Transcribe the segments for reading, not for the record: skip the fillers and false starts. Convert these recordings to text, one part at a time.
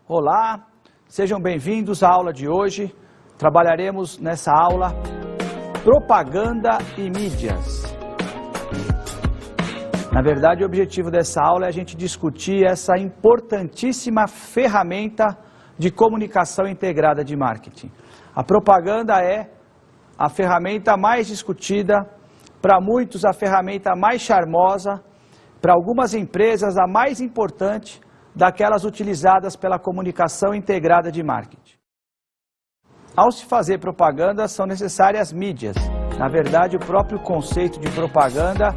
Olá, sejam bem-vindos à aula de hoje. Trabalharemos nessa aula propaganda e mídias. Na verdade, o objetivo dessa aula é a gente discutir essa importantíssima ferramenta de comunicação integrada de marketing. A propaganda é a ferramenta mais discutida, para muitos a ferramenta mais charmosa, para algumas empresas a mais importante daquelas utilizadas pela comunicação integrada de marketing. Ao se fazer propaganda, são necessárias mídias. Na verdade, o próprio conceito de propaganda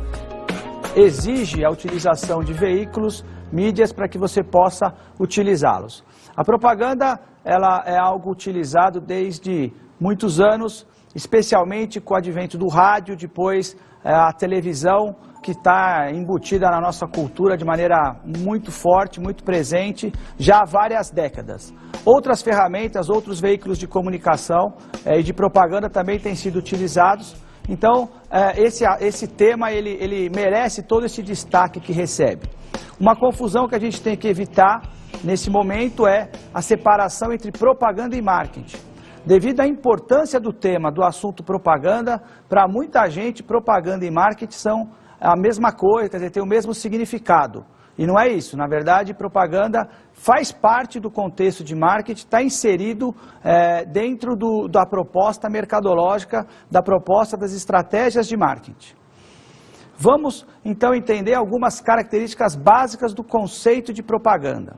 exige a utilização de veículos, mídias, para que você possa utilizá-los. A propaganda ela é algo utilizado desde muitos anos, especialmente com o advento do rádio, depois a televisão, que está embutida na nossa cultura de maneira muito forte, muito presente, já há várias décadas. Outras ferramentas, outros veículos de comunicação e de propaganda também têm sido utilizados. Então, esse tema ele merece todo esse destaque que recebe. Uma confusão que a gente tem que evitar nesse momento é a separação entre propaganda e marketing. Devido à importância do tema, do assunto propaganda, para muita gente, propaganda e marketing são a mesma coisa, quer dizer, tem o mesmo significado. E não é isso, na verdade, propaganda faz parte do contexto de marketing, está inserido dentro da proposta mercadológica, da proposta das estratégias de marketing. Vamos, então, entender algumas características básicas do conceito de propaganda.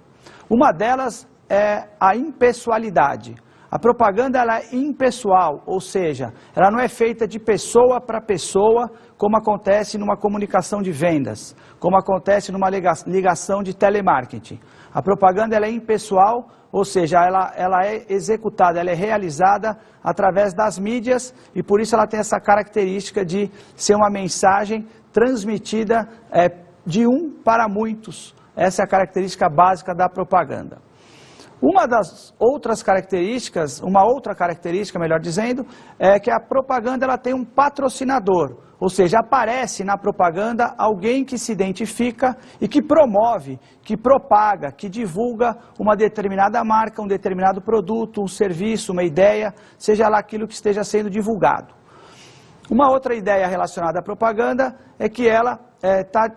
Uma delas é a impessoalidade. A propaganda ela é impessoal, ou seja, ela não é feita de pessoa para pessoa, como acontece numa comunicação de vendas, como acontece numa ligação de telemarketing. A propaganda ela é impessoal, ou seja, ela é executada, ela é realizada através das mídias e por isso ela tem essa característica de ser uma mensagem transmitida de um para muitos. Essa é a característica básica da propaganda. Uma outra característica, melhor dizendo, é que a propaganda ela tem um patrocinador, ou seja, aparece na propaganda alguém que se identifica e que promove, que propaga, que divulga uma determinada marca, um determinado produto, um serviço, uma ideia, seja lá aquilo que esteja sendo divulgado. Uma outra ideia relacionada à propaganda é que ela está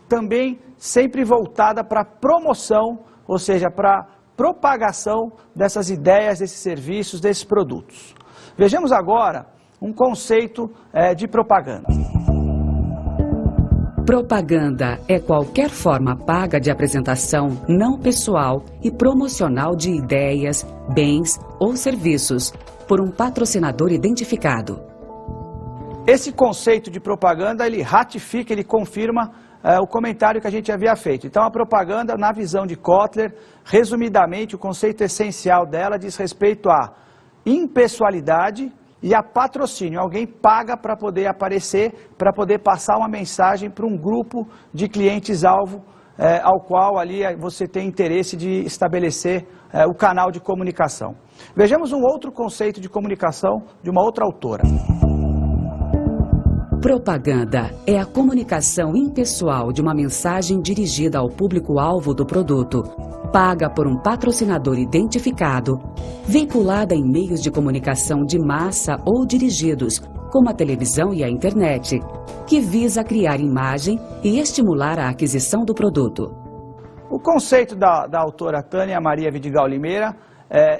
também sempre voltada para promoção, ou seja, para propagação dessas ideias, desses serviços, desses produtos. Vejamos agora um conceito de propaganda. Propaganda é qualquer forma paga de apresentação não pessoal e promocional de ideias, bens ou serviços por um patrocinador identificado. Esse conceito de propaganda, ele ratifica, ele confirma o comentário que a gente havia feito. Então, a propaganda, na visão de Kotler, resumidamente, o conceito essencial dela diz respeito à impessoalidade e a patrocínio. Alguém paga para poder aparecer, para poder passar uma mensagem para um grupo de clientes-alvo, ao qual ali você tem interesse de estabelecer o canal de comunicação. Vejamos um outro conceito de comunicação de uma outra autora. Propaganda é a comunicação impessoal de uma mensagem dirigida ao público-alvo do produto, paga por um patrocinador identificado, veiculada em meios de comunicação de massa ou dirigidos, como a televisão e a internet, que visa criar imagem e estimular a aquisição do produto. O conceito da autora Tânia Maria Vidigal Limeira,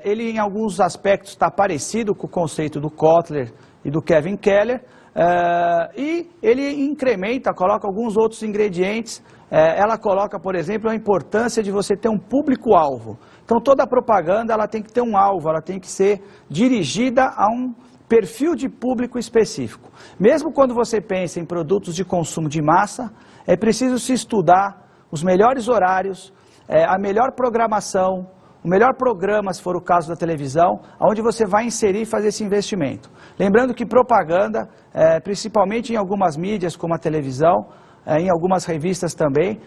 ele em alguns aspectos está parecido com o conceito do Kotler e do Kevin Keller, e ele incrementa, coloca alguns outros ingredientes. Ela coloca, por exemplo, a importância de você ter um público-alvo. Então, toda propaganda ela tem que ter um alvo, ela tem que ser dirigida a um perfil de público específico. Mesmo quando você pensa em produtos de consumo de massa, é preciso se estudar os melhores horários, a melhor programação, o melhor programa, se for o caso da televisão, onde você vai inserir e fazer esse investimento. Lembrando que propaganda, principalmente em algumas mídias como a televisão, em algumas revistas também,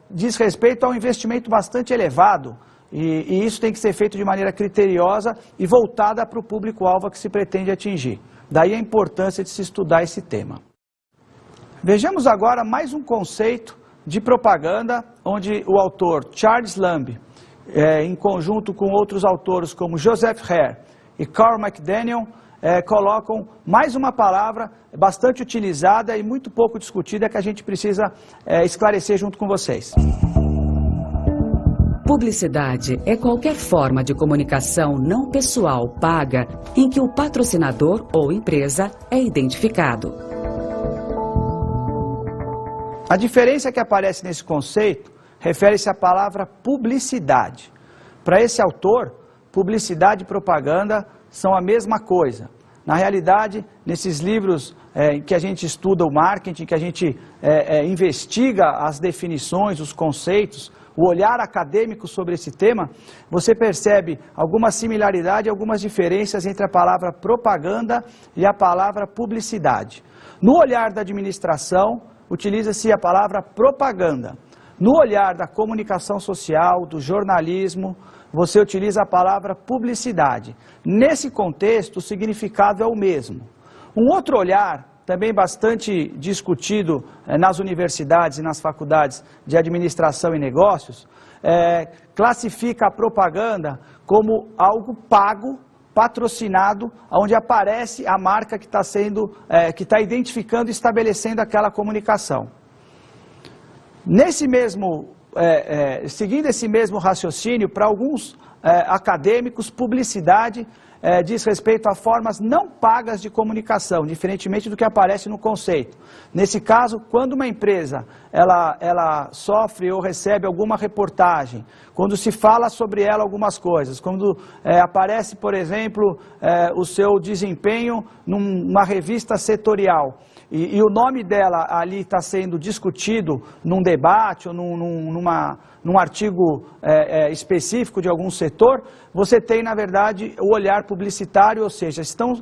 diz respeito a um investimento bastante elevado e isso tem que ser feito de maneira criteriosa e voltada para o público-alvo que se pretende atingir. Daí a importância de se estudar esse tema. Vejamos agora mais um conceito de propaganda, onde o autor Charles Lamb em conjunto com outros autores como Joseph Hare e Carl McDaniel, colocam mais uma palavra bastante utilizada e muito pouco discutida que a gente precisa esclarecer junto com vocês. Publicidade é qualquer forma de comunicação não pessoal paga em que o patrocinador ou empresa é identificado. A diferença que aparece nesse conceito refere-se à palavra publicidade. Para esse autor, publicidade e propaganda são a mesma coisa. Na realidade, nesses livros que a gente estuda o marketing, que a gente investiga as definições, os conceitos, o olhar acadêmico sobre esse tema, você percebe alguma similaridade e algumas diferenças entre a palavra propaganda e a palavra publicidade. No olhar da administração, utiliza-se a palavra propaganda. No olhar da comunicação social, do jornalismo, você utiliza a palavra publicidade. Nesse contexto, o significado é o mesmo. Um outro olhar, também bastante discutido nas universidades e nas faculdades de administração e negócios, classifica a propaganda como algo pago, patrocinado, onde aparece a marca que está identificando e estabelecendo aquela comunicação. Seguindo esse mesmo raciocínio, para alguns acadêmicos, publicidade diz respeito a formas não pagas de comunicação, diferentemente do que aparece no conceito. Nesse caso, quando uma empresa ela sofre ou recebe alguma reportagem, quando se fala sobre ela algumas coisas, quando aparece, por exemplo, o seu desempenho numa revista setorial, e o nome dela ali está sendo discutido num debate ou num artigo específico de algum setor, você tem, na verdade, o olhar publicitário, ou seja, estão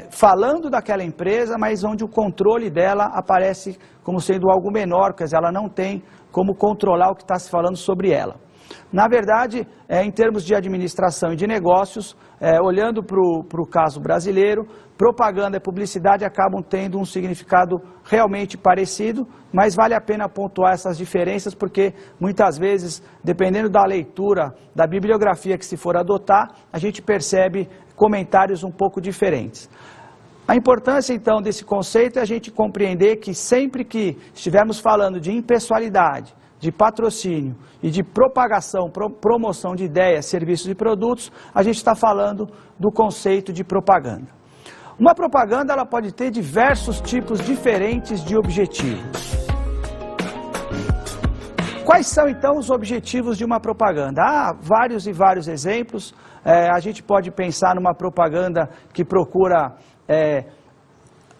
falando daquela empresa, mas onde o controle dela aparece como sendo algo menor, quer dizer, ela não tem como controlar o que está se falando sobre ela. Na verdade, em termos de administração e de negócios, olhando para o caso brasileiro, propaganda e publicidade acabam tendo um significado realmente parecido, mas vale a pena pontuar essas diferenças porque muitas vezes, dependendo da leitura, da bibliografia que se for adotar, a gente percebe comentários um pouco diferentes. A importância, então, desse conceito é a gente compreender que sempre que estivermos falando de impessoalidade, de patrocínio e de propagação, promoção de ideias, serviços e produtos, a gente está falando do conceito de propaganda. Uma propaganda ela pode ter diversos tipos diferentes de objetivos. Quais são então os objetivos de uma propaganda? Há vários e vários exemplos. A gente pode pensar numa propaganda que procura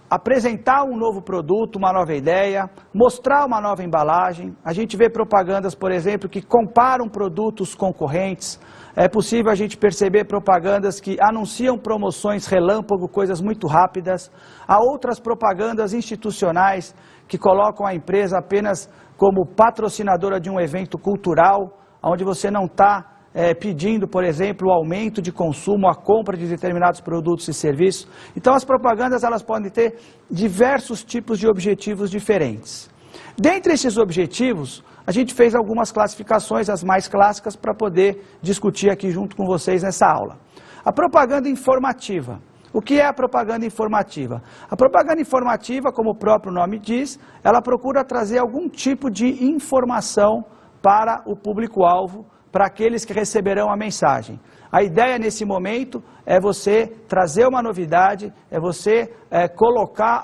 apresentar um novo produto, uma nova ideia, mostrar uma nova embalagem. A gente vê propagandas, por exemplo, que comparam produtos concorrentes. É possível a gente perceber propagandas que anunciam promoções relâmpago, coisas muito rápidas. Há outras propagandas institucionais que colocam a empresa apenas como patrocinadora de um evento cultural, onde você não está pedindo, por exemplo, o aumento de consumo, a compra de determinados produtos e serviços. Então as propagandas elas podem ter diversos tipos de objetivos diferentes. Dentre esses objetivos, a gente fez algumas classificações, as mais clássicas, para poder discutir aqui junto com vocês nessa aula. A propaganda informativa. O que é a propaganda informativa? A propaganda informativa, como o próprio nome diz, ela procura trazer algum tipo de informação para o público-alvo, para aqueles que receberão a mensagem. A ideia nesse momento é você trazer uma novidade, é você colocar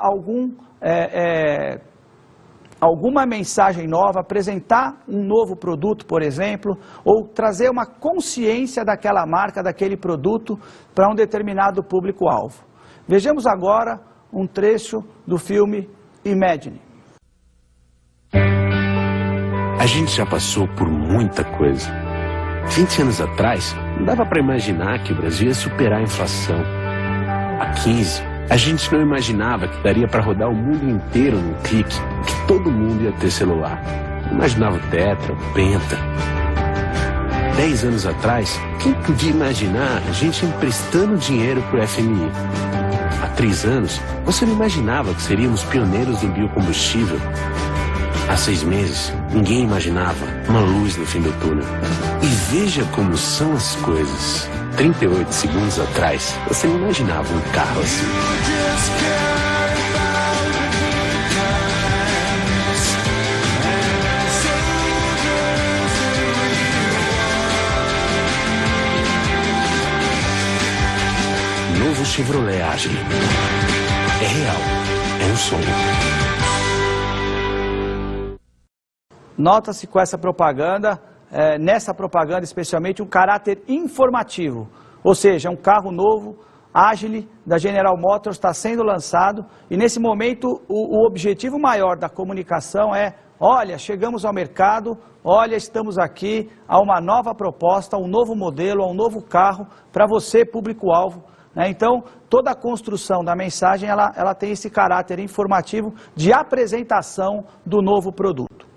alguma mensagem nova, apresentar um novo produto, por exemplo, ou trazer uma consciência daquela marca, daquele produto, para um determinado público-alvo. Vejamos agora um trecho do filme Imagine. A gente já passou por muita coisa. 20 anos atrás, não dava para imaginar que o Brasil ia superar a inflação. Há 15, a gente não imaginava que daria para rodar o mundo inteiro num clique, que todo mundo ia ter celular. Não imaginava o Tetra, o Penta. 10 anos atrás, quem podia imaginar a gente emprestando dinheiro para o FMI? Há 3 anos, você não imaginava que seríamos pioneiros do biocombustível. Há 6 meses, ninguém imaginava uma luz no fim do túnel. E veja como são as coisas. 38 segundos atrás, você não imaginava um carro assim. Novo Chevrolet Agile. É real. É um sonho. Nota-se com essa propaganda, nessa propaganda especialmente, um caráter informativo. Ou seja, um carro novo, Agile, da General Motors, está sendo lançado. E nesse momento, o objetivo maior da comunicação é: olha, chegamos ao mercado, olha, estamos aqui, há uma nova proposta, um novo modelo, há um novo carro para você, público-alvo. Então, toda a construção da mensagem, ela tem esse caráter informativo de apresentação do novo produto.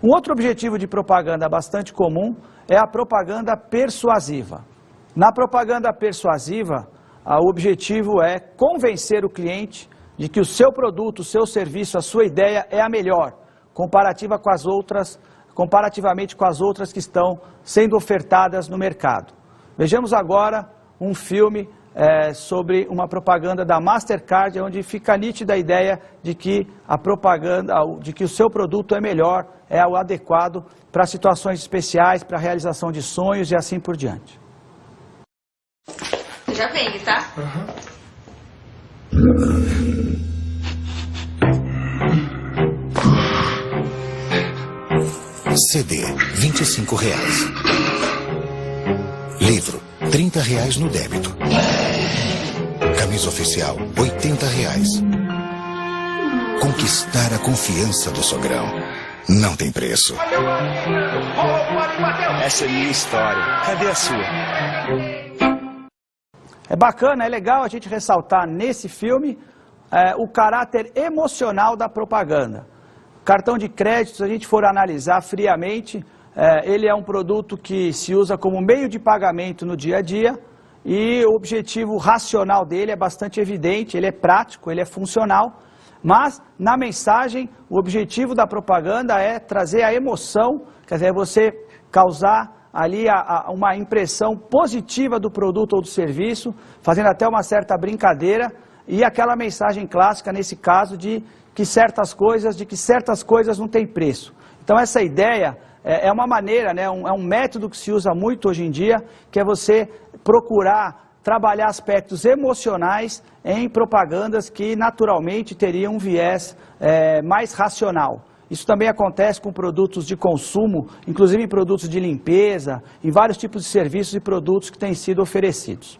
Um outro objetivo de propaganda bastante comum é a propaganda persuasiva. Na propaganda persuasiva, o objetivo é convencer o cliente de que o seu produto, o seu serviço, a sua ideia é a melhor, comparativamente com as outras que estão sendo ofertadas no mercado. Vejamos agora um filme sobre uma propaganda da Mastercard, onde fica nítida a ideia de que de que o seu produto é melhor, é o adequado para situações especiais, para a realização de sonhos e assim por diante. Você já vende, tá? CD, R$25. Livro, R$30 no débito. Camisa oficial, R$80. Conquistar a confiança do sogrão não tem preço. Essa é a minha história. Cadê a sua? É bacana, é legal a gente ressaltar nesse filme o caráter emocional da propaganda. Cartão de crédito, se a gente for analisar friamente, ele é um produto que se usa como meio de pagamento no dia a dia e o objetivo racional dele é bastante evidente, ele é prático, ele é funcional, mas na mensagem o objetivo da propaganda é trazer a emoção, quer dizer, você causar ali uma impressão positiva do produto ou do serviço, fazendo até uma certa brincadeira e aquela mensagem clássica nesse caso de que certas coisas não têm preço. Então essa ideia é uma maneira, né, é um método que se usa muito hoje em dia, que é você procurar trabalhar aspectos emocionais em propagandas que naturalmente teriam um viés mais racional. Isso também acontece com produtos de consumo, inclusive em produtos de limpeza, em vários tipos de serviços e produtos que têm sido oferecidos.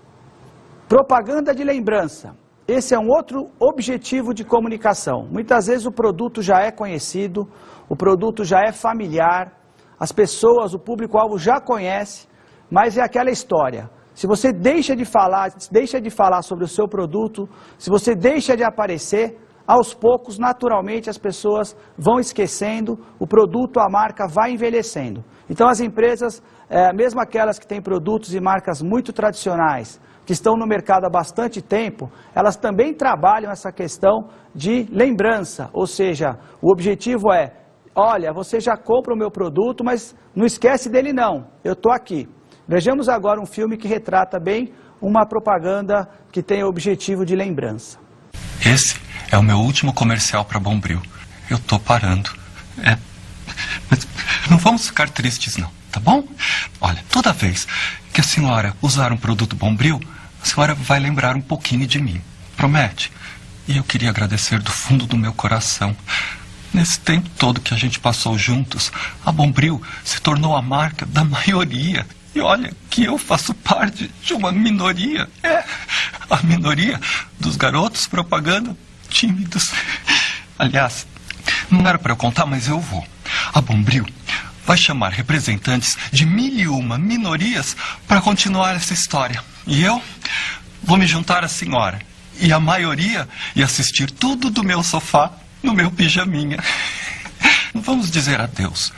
Propaganda de lembrança. Esse é um outro objetivo de comunicação. Muitas vezes o produto já é conhecido, o produto já é familiar, as pessoas, o público-alvo já conhece, mas é aquela história. Se você deixa de falar sobre o seu produto, se você deixa de aparecer, aos poucos, naturalmente, as pessoas vão esquecendo, o produto, a marca vai envelhecendo. Então as empresas, mesmo aquelas que têm produtos e marcas muito tradicionais, que estão no mercado há bastante tempo, elas também trabalham essa questão de lembrança, ou seja, o objetivo é, olha, você já compra o meu produto, mas não esquece dele não, eu estou aqui. Vejamos agora um filme que retrata bem uma propaganda que tem o objetivo de lembrança. Esse é o meu último comercial para Bombril. Eu estou parando. Mas não vamos ficar tristes não, tá bom? Olha, toda vez que a senhora usar um produto Bombril, a senhora vai lembrar um pouquinho de mim. Promete? E eu queria agradecer do fundo do meu coração. Nesse tempo todo que a gente passou juntos, a Bombril se tornou a marca da maioria. E olha que eu faço parte de uma minoria. A minoria dos garotos propaganda tímidos. Aliás, não era para eu contar, mas eu vou. A Bombril vai chamar representantes de 1001 minorias para continuar essa história. E eu vou me juntar à senhora. E a maioria ia assistir tudo do meu sofá, no meu pijaminha. Vamos dizer adeus.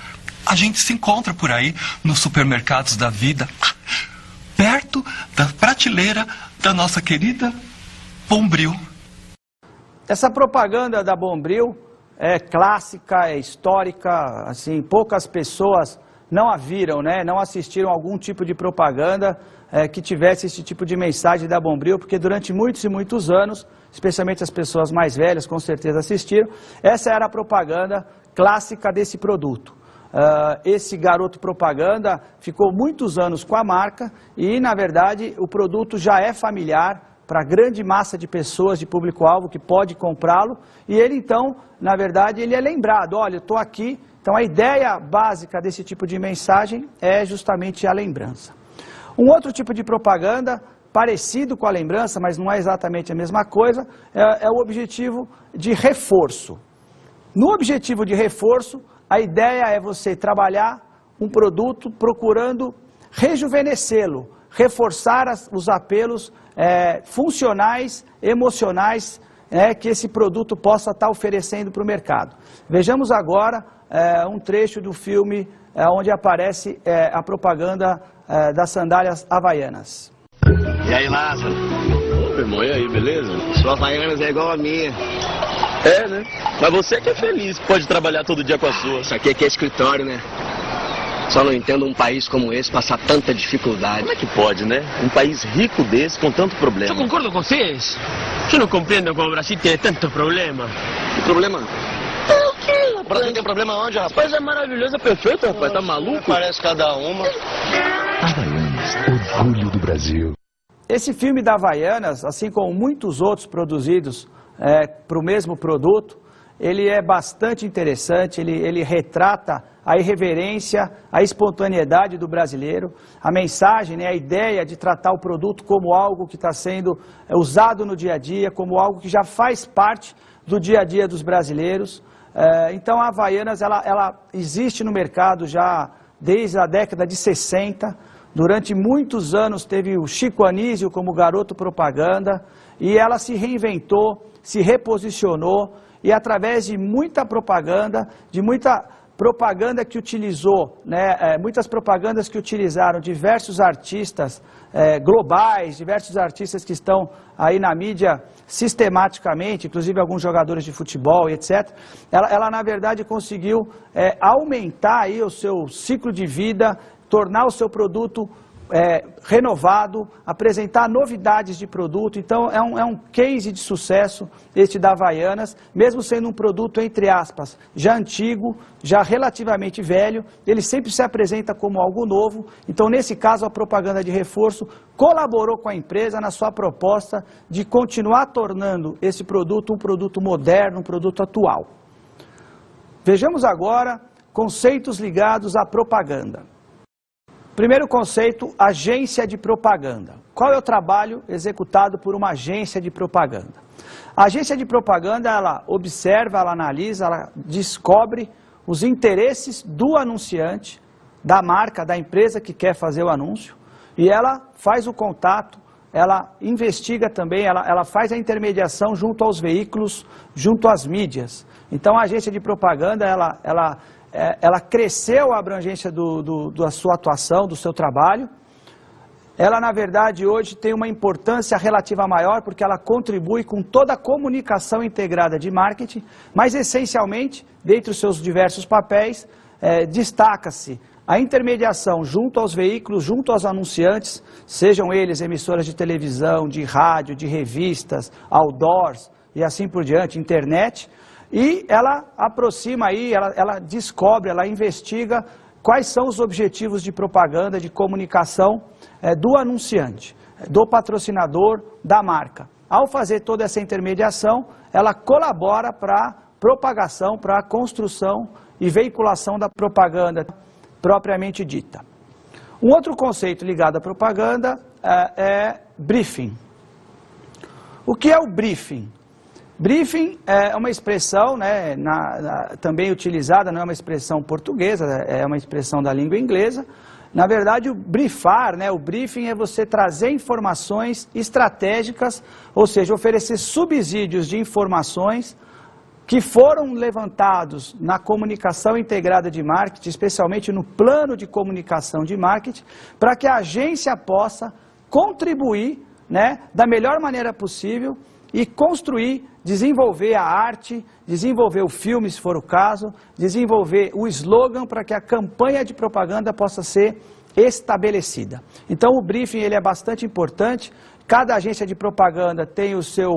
A gente se encontra por aí nos supermercados da vida, perto da prateleira da nossa querida Bombril. Essa propaganda da Bombril, é clássica, é histórica, assim, poucas pessoas não a viram, né? Não assistiram a algum tipo de propaganda que tivesse esse tipo de mensagem da Bombril, porque durante muitos e muitos anos, especialmente as pessoas mais velhas com certeza assistiram, essa era a propaganda clássica desse produto. Esse garoto propaganda ficou muitos anos com a marca e, na verdade, o produto já é familiar para a grande massa de pessoas, de público-alvo que pode comprá-lo, e ele então, na verdade, ele é lembrado, olha, eu estou aqui. Então a ideia básica desse tipo de mensagem é justamente a lembrança. Um outro tipo de propaganda, parecido com a lembrança, mas não é exatamente a mesma coisa, é o objetivo de reforço. No objetivo de reforço, a ideia é você trabalhar um produto procurando rejuvenescê-lo, reforçar os apelos funcionais, emocionais, que esse produto possa estar oferecendo para o mercado. Vejamos agora um trecho do filme onde aparece a propaganda das sandálias havaianas. E aí, Lázaro? Ô, meu irmão, e aí, beleza? Sua havaianas é igual a minha. É, né? Mas você que é feliz, pode trabalhar todo dia com a sua. Isso aqui é escritório, né? Só não entendo um país como esse passar tanta dificuldade. Como é que pode, né? Um país rico desse com tanto problema. Eu concordo com vocês. Eu não compreendo como o Brasil tem tanto problema. Que problema? O que, rapaz? O Brasil tem problema onde, rapaz? Coisa maravilhosa, Perfeito, rapaz, tá maluco? Parece cada uma. Havaianas, orgulho do Brasil. Esse filme da Havaianas, assim como muitos outros produzidos para o mesmo produto, ele é bastante interessante, ele retrata a irreverência, a espontaneidade do brasileiro, a mensagem, né, a ideia de tratar o produto como algo que está sendo usado no dia a dia, como algo que já faz parte do dia a dia dos brasileiros. Então a Havaianas ela existe no mercado já desde a década de 60, durante muitos anos teve o Chico Anísio como garoto propaganda, e ela se reinventou, se reposicionou, e através de muita propaganda que utilizou, né, muitas propagandas que utilizaram diversos artistas globais, diversos artistas que estão aí na mídia sistematicamente, inclusive alguns jogadores de futebol e etc. Ela na verdade conseguiu aumentar aí o seu ciclo de vida, tornar o seu produto renovado, apresentar novidades de produto. Então é um case de sucesso este da Havaianas, mesmo sendo um produto, entre aspas, já antigo, já relativamente velho, ele sempre se apresenta como algo novo. Então nesse caso a propaganda de reforço colaborou com a empresa na sua proposta de continuar tornando esse produto um produto moderno, um produto atual. Vejamos agora conceitos ligados à propaganda. Primeiro conceito, agência de propaganda. Qual é o trabalho executado por uma agência de propaganda? A agência de propaganda, ela observa, ela analisa, ela descobre os interesses do anunciante, da marca, da empresa que quer fazer o anúncio, e ela faz o contato, ela investiga também, ela faz a intermediação junto aos veículos, junto às mídias. Então a agência de propaganda, ela cresceu a abrangência da sua atuação, do seu trabalho. Ela, na verdade, hoje tem uma importância relativa maior, porque ela contribui com toda a comunicação integrada de marketing, mas, essencialmente, dentre os seus diversos papéis, destaca-se a intermediação junto aos veículos, junto aos anunciantes, sejam eles emissoras de televisão, de rádio, de revistas, outdoors e assim por diante, internet. E ela aproxima aí, ela descobre, ela investiga quais são os objetivos de propaganda, de comunicação do anunciante, do patrocinador, da marca. Ao fazer toda essa intermediação, ela colabora para a propagação, para a construção e veiculação da propaganda propriamente dita. Um outro conceito ligado à propaganda é briefing. O que é o briefing? Briefing é uma expressão, né, também utilizada, não é uma expressão portuguesa, é uma expressão da língua inglesa. Na verdade, o briefar, né, o briefing é você trazer informações estratégicas, ou seja, oferecer subsídios de informações que foram levantados na comunicação integrada de marketing, especialmente no plano de comunicação de marketing, para que a agência possa contribuir, né, da melhor maneira possível, e construir, desenvolver a arte, desenvolver o filme, se for o caso, desenvolver o slogan para que a campanha de propaganda possa ser estabelecida. Então o briefing ele é bastante importante, cada agência de propaganda tem o seu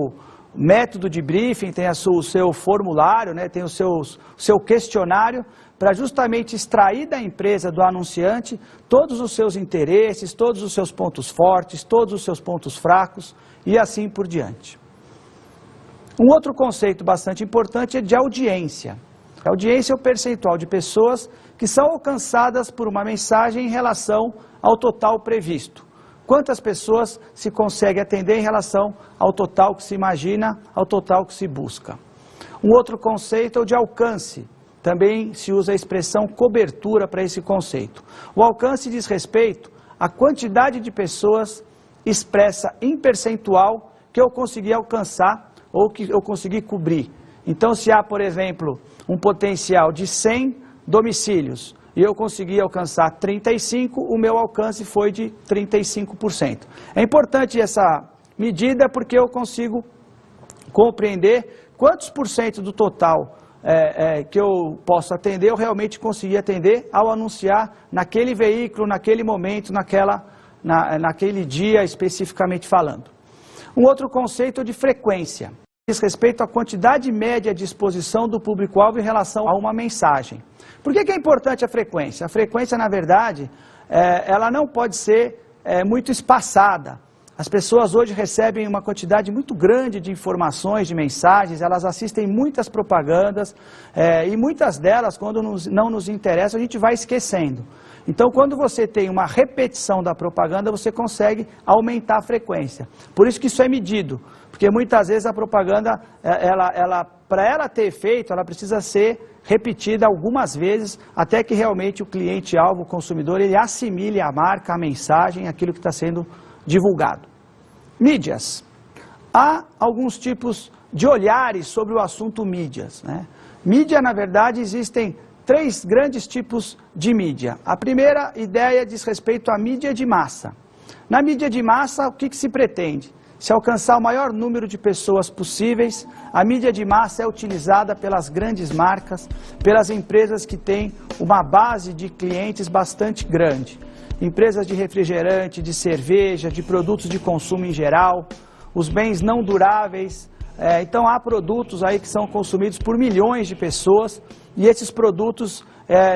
método de briefing, tem o seu formulário, né, tem o seu questionário, para justamente extrair da empresa, do anunciante, todos os seus interesses, todos os seus pontos fortes, todos os seus pontos fracos e assim por diante. Um outro conceito bastante importante é de audiência. A audiência é o percentual de pessoas que são alcançadas por uma mensagem em relação ao total previsto. Quantas pessoas se consegue atender em relação ao total que se imagina, ao total que se busca. Um outro conceito é o de alcance. Também se usa a expressão cobertura para esse conceito. O alcance diz respeito à quantidade de pessoas expressa em percentual que eu consegui alcançar ou que eu consegui cobrir. Então, se há, por exemplo, um potencial de 100 domicílios e eu consegui alcançar 35, o meu alcance foi de 35%. É importante essa medida porque eu consigo compreender quantos por cento do total que eu posso atender, eu realmente consegui atender ao anunciar naquele veículo, naquele momento, naquele dia especificamente falando. Um outro conceito é de frequência. Diz respeito à quantidade média de exposição do público-alvo em relação a uma mensagem. Por que é importante a frequência? A frequência, na verdade, ela não pode ser muito espaçada. As pessoas hoje recebem uma quantidade muito grande de informações, de mensagens, elas assistem muitas propagandas e muitas delas, quando não nos interessam, a gente vai esquecendo. Então, quando você tem uma repetição da propaganda, você consegue aumentar a frequência. Por isso que isso é medido, porque muitas vezes a propaganda, para ela ter efeito, ela precisa ser repetida algumas vezes, até que realmente o cliente-alvo, o consumidor, ele assimile a marca, a mensagem, aquilo que está sendo divulgado. Mídias. Há alguns tipos de olhares sobre o assunto mídias, né? Mídia, na verdade, existem 3 grandes tipos de mídia. A primeira ideia diz respeito à mídia de massa. Na mídia de massa, o que se pretende? Se alcançar o maior número de pessoas possíveis, a mídia de massa é utilizada pelas grandes marcas, pelas empresas que têm uma base de clientes bastante grande. Empresas de refrigerante, de cerveja, de produtos de consumo em geral, os bens não duráveis. Então há produtos aí que são consumidos por milhões de pessoas e esses produtos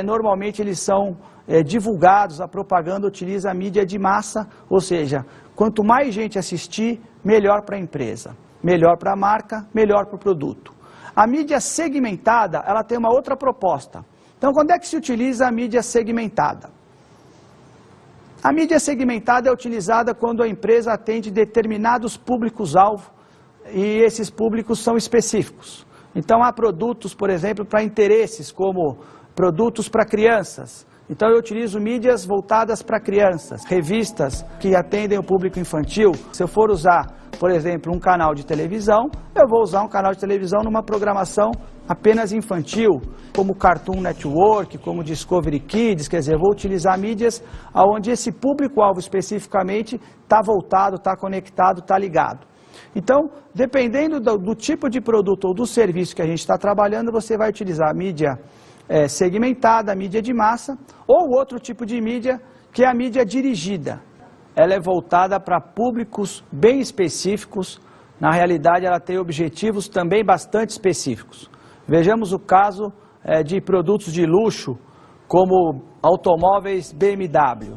normalmente eles são divulgados, a propaganda utiliza a mídia de massa, ou seja, quanto mais gente assistir, melhor para a empresa, melhor para a marca, melhor para o produto. A mídia segmentada, ela tem uma outra proposta. Então quando é que se utiliza a mídia segmentada? A mídia segmentada é utilizada quando a empresa atende determinados públicos-alvo e esses públicos são específicos. Então há produtos, por exemplo, para interesses, como produtos para crianças. Então eu utilizo mídias voltadas para crianças, revistas que atendem o público infantil. Se eu for usar, por exemplo, um canal de televisão, eu vou usar um canal de televisão numa programação apenas infantil, como Cartoon Network, como Discovery Kids, quer dizer, eu vou utilizar mídias onde esse público-alvo especificamente está voltado, está conectado, está ligado. Então, dependendo do tipo de produto ou do serviço que a gente está trabalhando, você vai utilizar a mídia segmentada, a mídia de massa, ou outro tipo de mídia, que é a mídia dirigida. Ela é voltada para públicos bem específicos, na realidade ela tem objetivos também bastante específicos. Vejamos o caso de produtos de luxo, como automóveis BMW.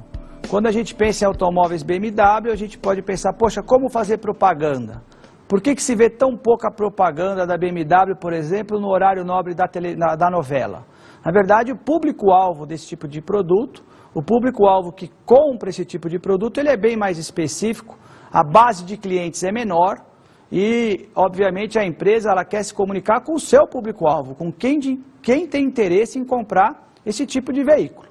Quando a gente pensa em automóveis BMW, a gente pode pensar, poxa, como fazer propaganda? Por que se vê tão pouca propaganda da BMW, por exemplo, no horário nobre da novela? Na verdade, o público-alvo desse tipo de produto, o público-alvo que compra esse tipo de produto, ele é bem mais específico, a base de clientes é menor e, obviamente, a empresa ela quer se comunicar com o seu público-alvo, com quem tem interesse em comprar esse tipo de veículo.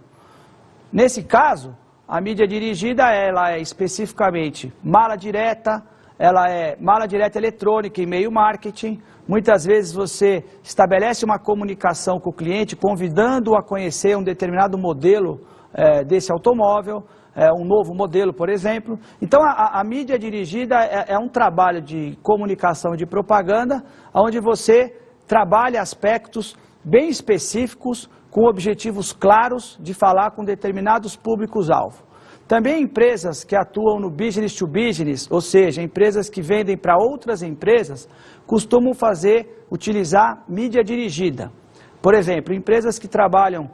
Nesse caso, a mídia dirigida ela é especificamente mala direta, ela é mala direta eletrônica, e-mail marketing. Muitas vezes você estabelece uma comunicação com o cliente, convidando-o a conhecer um determinado modelo desse automóvel. um novo modelo, por exemplo. Então, a mídia dirigida é um trabalho de comunicação e de propaganda, onde você trabalha aspectos bem específicos, com objetivos claros de falar com determinados públicos-alvo. Também empresas que atuam no business to business, ou seja, empresas que vendem para outras empresas, costumam utilizar mídia dirigida. Por exemplo, empresas que trabalham,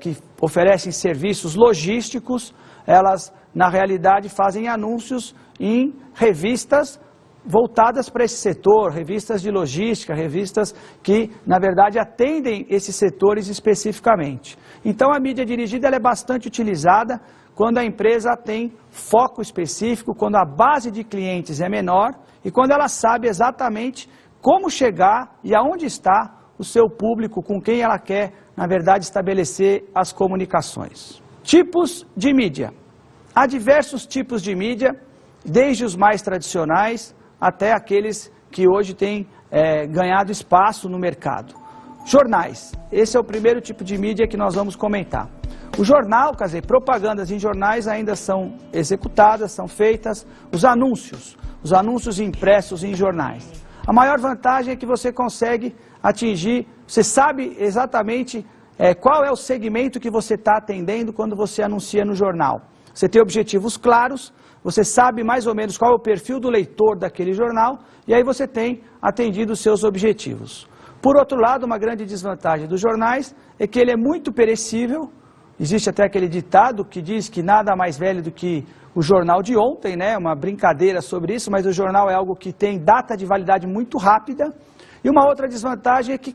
que oferecem serviços logísticos, elas, na realidade, fazem anúncios em revistas voltadas para esse setor, revistas de logística, revistas que, na verdade, atendem esses setores especificamente. Então, a mídia dirigida ela é bastante utilizada quando a empresa tem foco específico, quando a base de clientes é menor e quando ela sabe exatamente como chegar e aonde está o seu público, com quem ela quer, na verdade, estabelecer as comunicações. Tipos de mídia. Há diversos tipos de mídia, desde os mais tradicionais até aqueles que hoje têm ganhado espaço no mercado. Jornais. Esse é o primeiro tipo de mídia que nós vamos comentar. O jornal, quer dizer, propagandas em jornais ainda são executadas, são feitas. Os anúncios impressos em jornais. A maior vantagem é que você consegue atingir, você sabe exatamente qual é o segmento que você está atendendo quando você anuncia no jornal. Você tem objetivos claros, você sabe mais ou menos qual é o perfil do leitor daquele jornal e aí você tem atendido os seus objetivos. Por outro lado, uma grande desvantagem dos jornais é que ele é muito perecível. Existe até aquele ditado que diz que nada mais velho do que o jornal de ontem, né? Uma brincadeira sobre isso, mas o jornal é algo que tem data de validade muito rápida. E uma outra desvantagem é que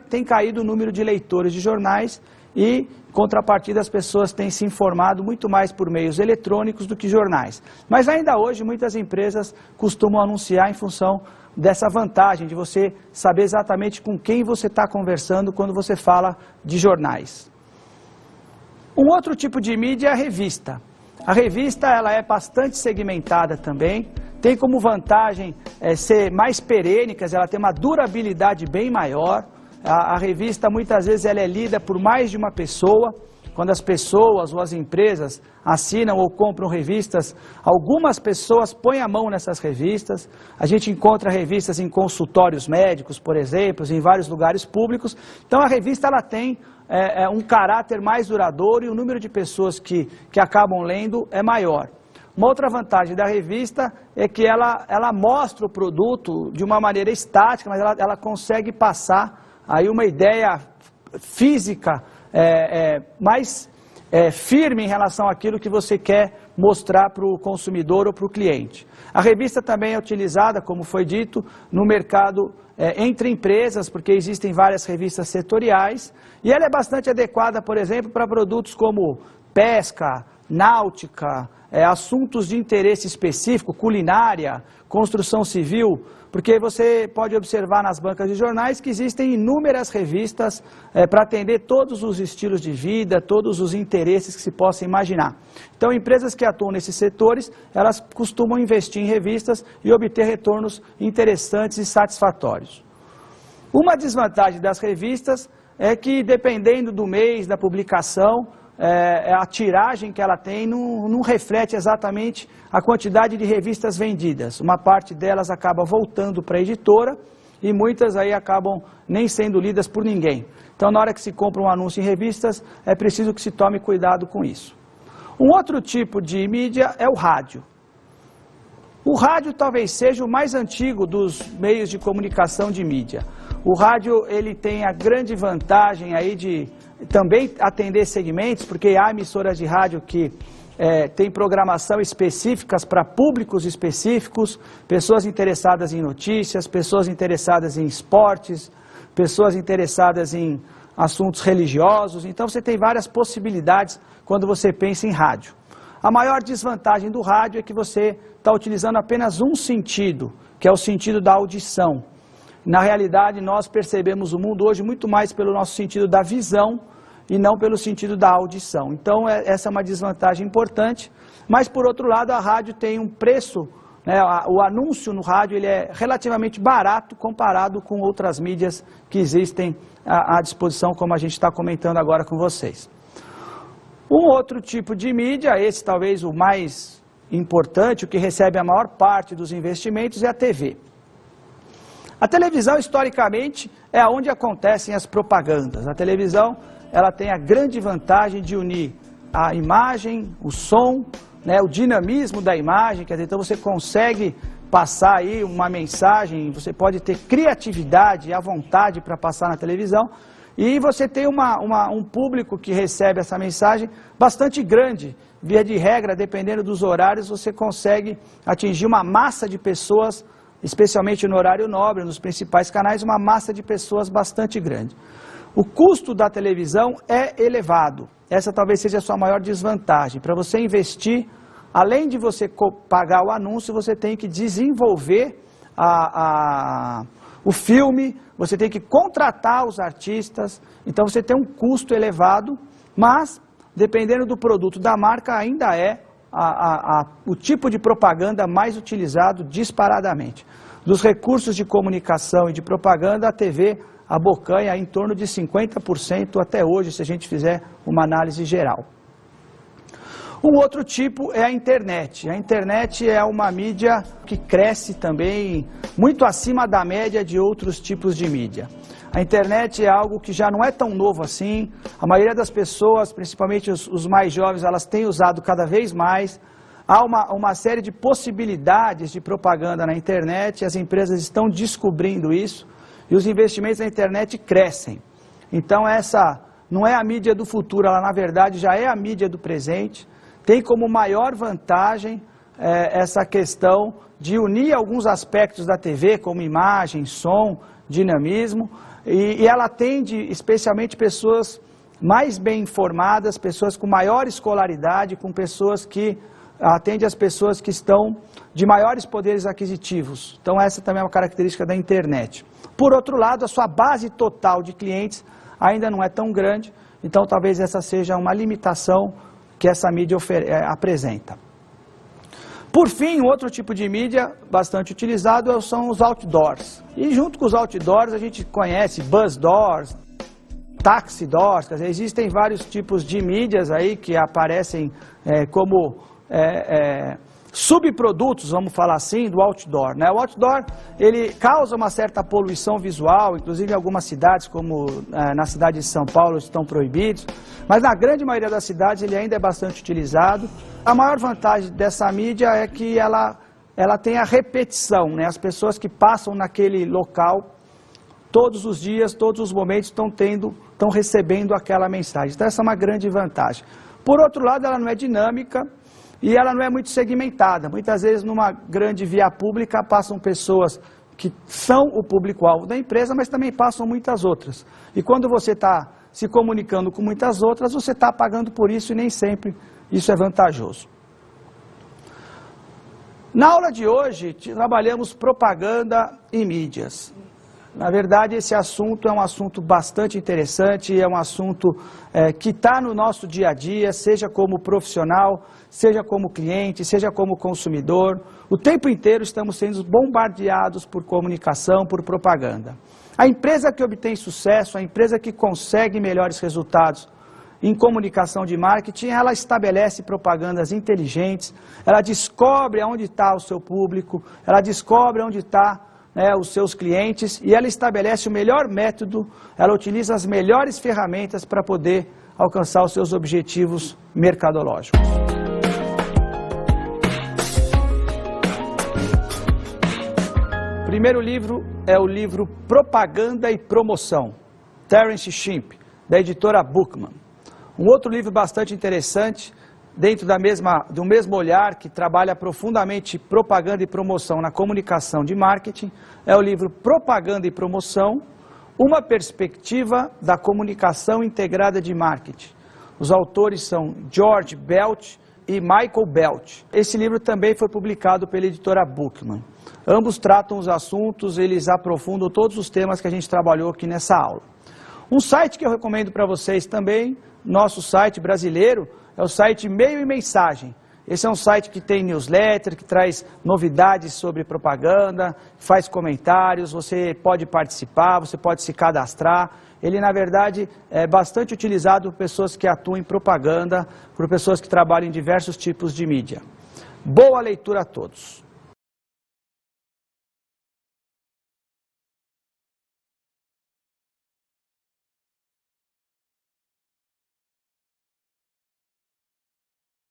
tem caído o número de leitores de jornais e, em contrapartida, as pessoas têm se informado muito mais por meios eletrônicos do que jornais. Mas ainda hoje, muitas empresas costumam anunciar em função dessa vantagem de você saber exatamente com quem você está conversando quando você fala de jornais. Um outro tipo de mídia é a revista. A revista ela é bastante segmentada também, tem como vantagem ser mais perene, quer dizer, ela tem uma durabilidade bem maior. A revista muitas vezes ela é lida por mais de uma pessoa. Quando as pessoas ou as empresas assinam ou compram revistas, algumas pessoas põem a mão nessas revistas. A gente encontra revistas em consultórios médicos, por exemplo, em vários lugares públicos. Então a revista ela tem um caráter mais duradouro e o número de pessoas que acabam lendo é maior. Uma outra vantagem da revista é que ela mostra o produto de uma maneira estática, mas ela consegue passar aí uma ideia física mais firme em relação àquilo que você quer mostrar para o consumidor ou para o cliente. A revista também é utilizada, como foi dito, no mercado entre empresas, porque existem várias revistas setoriais, e ela é bastante adequada, por exemplo, para produtos como pesca, náutica, assuntos de interesse específico, culinária, construção civil, porque você pode observar nas bancas de jornais que existem inúmeras revistas para atender todos os estilos de vida, todos os interesses que se possa imaginar. Então, empresas que atuam nesses setores, elas costumam investir em revistas e obter retornos interessantes e satisfatórios. Uma desvantagem das revistas é que, dependendo do mês, da publicação, a tiragem que ela tem não reflete exatamente a quantidade de revistas vendidas. Uma parte delas acaba voltando para a editora e muitas aí acabam nem sendo lidas por ninguém. Então, na hora que se compra um anúncio em revistas, é preciso que se tome cuidado com isso. Um outro tipo de mídia é o rádio. O rádio talvez seja o mais antigo dos meios de comunicação de mídia. O rádio ele tem a grande vantagem aí de também atender segmentos, porque há emissoras de rádio que têm programação específicas para públicos específicos, pessoas interessadas em notícias, pessoas interessadas em esportes, pessoas interessadas em assuntos religiosos. Então você tem várias possibilidades quando você pensa em rádio. A maior desvantagem do rádio é que você está utilizando apenas um sentido, que é o sentido da audição. Na realidade, nós percebemos o mundo hoje muito mais pelo nosso sentido da visão e não pelo sentido da audição. Então, essa é uma desvantagem importante. Mas, por outro lado, a rádio tem um preço, né, o anúncio no rádio ele é relativamente barato comparado com outras mídias que existem à disposição, como a gente está comentando agora com vocês. Um outro tipo de mídia, esse talvez o mais importante, o que recebe a maior parte dos investimentos, é a TV. A televisão, historicamente, é onde acontecem as propagandas. A televisão, ela tem a grande vantagem de unir a imagem, o som, né, o dinamismo da imagem, quer dizer, então você consegue passar aí uma mensagem, você pode ter criatividade e a vontade para passar na televisão, e você tem um público que recebe essa mensagem bastante grande. Via de regra, dependendo dos horários, você consegue atingir uma massa de pessoas, especialmente no horário nobre, nos principais canais, uma massa de pessoas bastante grande. O custo da televisão é elevado. Essa talvez seja a sua maior desvantagem. Para você investir, além de você pagar o anúncio, você tem que desenvolver o filme, você tem que contratar os artistas, então você tem um custo elevado, mas dependendo do produto da marca ainda é o tipo de propaganda mais utilizado disparadamente. Dos recursos de comunicação e de propaganda, a TV abocanha em torno de 50% até hoje, se a gente fizer uma análise geral. Um outro tipo é a internet. A internet é uma mídia que cresce também muito acima da média de outros tipos de mídia. A internet é algo que já não é tão novo assim. A maioria das pessoas, principalmente os mais jovens, elas têm usado cada vez mais. Há uma série de possibilidades de propaganda na internet, as empresas estão descobrindo isso e os investimentos na internet crescem. Então essa não é a mídia do futuro, ela na verdade já é a mídia do presente. Tem como maior vantagem essa questão de unir alguns aspectos da TV, como imagem, som, dinamismo, e ela atende especialmente pessoas mais bem informadas, pessoas com maior escolaridade, com pessoas que atende as pessoas que estão de maiores poderes aquisitivos. Então essa também é uma característica da internet. Por outro lado, a sua base total de clientes ainda não é tão grande, então talvez essa seja uma limitação que essa mídia apresenta. Por fim, outro tipo de mídia bastante utilizado são os outdoors. E junto com os outdoors a gente conhece bus doors, taxi doors, quer dizer, existem vários tipos de mídias aí que aparecem como subprodutos, vamos falar assim, do outdoor, né? O outdoor, ele causa uma certa poluição visual, inclusive em algumas cidades, como na cidade de São Paulo, estão proibidos, mas na grande maioria das cidades ele ainda é bastante utilizado. A maior vantagem dessa mídia é que ela tem a repetição, né? As pessoas que passam naquele local, todos os dias, todos os momentos estão recebendo aquela mensagem. Então essa é uma grande vantagem. Por outro lado, ela não é dinâmica, e ela não é muito segmentada. Muitas vezes, numa grande via pública, passam pessoas que são o público-alvo da empresa, mas também passam muitas outras. E quando você está se comunicando com muitas outras, você está pagando por isso e nem sempre isso é vantajoso. Na aula de hoje, trabalhamos propaganda e mídias. Na verdade, esse assunto é um assunto bastante interessante, é um assunto que está no nosso dia a dia, seja como profissional, seja como cliente, seja como consumidor. O tempo inteiro estamos sendo bombardeados por comunicação, por propaganda. A empresa que obtém sucesso, a empresa que consegue melhores resultados em comunicação de marketing, ela estabelece propagandas inteligentes, ela descobre onde está o seu público, ela descobre onde está os seus clientes e ela estabelece o melhor método, ela utiliza as melhores ferramentas para poder alcançar os seus objetivos mercadológicos. O primeiro livro é o livro Propaganda e Promoção, Terence Schimpf, da editora Bookman. Um outro livro bastante interessante, dentro do mesmo olhar, que trabalha profundamente propaganda e promoção na comunicação de marketing, é o livro Propaganda e Promoção, uma perspectiva da comunicação integrada de marketing. Os autores são George Belch e Michael Belch. Esse livro também foi publicado pela editora Bookman. Ambos tratam os assuntos, eles aprofundam todos os temas que a gente trabalhou aqui nessa aula. Um site que eu recomendo para vocês também, nosso site brasileiro, é o site Meio e Mensagem. Esse é um site que tem newsletter, que traz novidades sobre propaganda, faz comentários, você pode participar, você pode se cadastrar. ele na verdade é bastante utilizado por pessoas que atuam em propaganda, por pessoas que trabalham em diversos tipos de mídia. Boa leitura a todos!